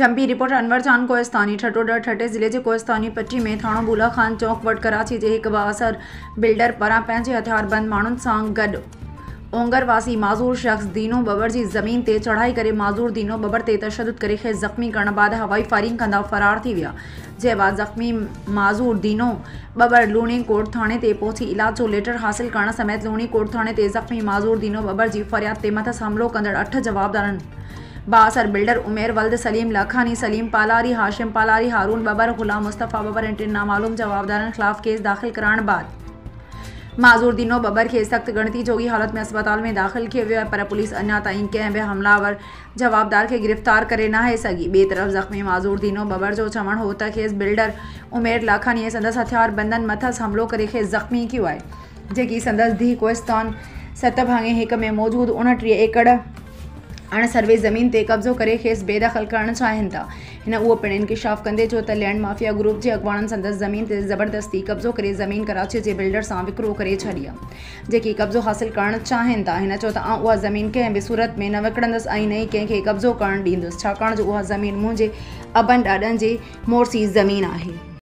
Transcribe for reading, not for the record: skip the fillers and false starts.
Jumpy reporter अनवर जान कोहिस्तानी ठठोडर ठटे ज़िले के कोहिस्तानी पट्टी में थाणो बुला खान चौक वटि कराची के एक बाअसर बिल्डर पारां पंहिंजे हथियारबंद माण्हुनि सां गॾु ओंगर वासी माज़ूर शख़्स दीनो बबर की ज़मीन ते चढ़ाई करे माज़ूर दीनो बबर ते तशद्दुद करे खेसि ज़ख़्मी करण बाद हवाई फायरिंग कंदा फरार थी विया। जे बाद ज़ख़्मी माज़ूर दीनो बबर लूणी कोट थाणे ते पहुची इलाज जो लेटर हासिल करण समेत लूणी कोट थाणे ते ज़ख़्मी माज़ूर दीनो बबर की फरियाद ते मथस हमलो कंदड़ 8 जवाबदारनि बाअसर बिल्डर उमेर वल्द सलीम लाखानी सलीम पालारी हाशिम पालारी हारून बबर गुलाम मुस्तफ़ा बबर ऐं 3 नामालूम जवाबदारनि ख़िलाफ़ केस दाख़िल कराइण बाद माज़ूर दीनो बबर के सख्त गणती जोगी हालत में अस्पताल में दाख़िल किया वियो पर पुलिस अञा ताईं कंहिं बि हमलावर जवाबदार के गिरफ़्तार करे नाहे सघी। ॿिए तरफ़ ज़ख़्मी माज़ूर दीनो बबर जो चवण हो त खेसि बिल्डर उमेर लाखानी ऐं संदसि हथियारबंदनि मथस हमलो करे खेसि ज़ख़्मी कियो आहे, जेकी संदसि धीउ कोहिस्तान सतभाङे 1 में मौजूद 29 एकड़ अण सर्वे ज़मीन ते कब्ज़ो करे खेसि बेदख़ल करणु चाहिनि था। हिन उहो पिणु इंकिशाफ़ कंदे जो त लैंड माफ़िया ग्रुप जे अॻुवाणनि संदसि ज़मीन ते ज़बरदस्ती कब्ज़ो करे ज़मीन कराची जे बिल्डर सां विकिरो करे छॾी आहे, जेकी कब्ज़ो हासिल करणु चाहिनि था। हिन चयो त आउं उहा ज़मीन कंहिं बि सूरत में न विकिणंदसि ऐं न ई कंहिंखे कब्ज़ो करणु ॾींदुसि, छाकाणि जो उहा ज़मीन मुंहिंजे अबनि ॾाॾनि जे मोरसी ज़मीन आहे।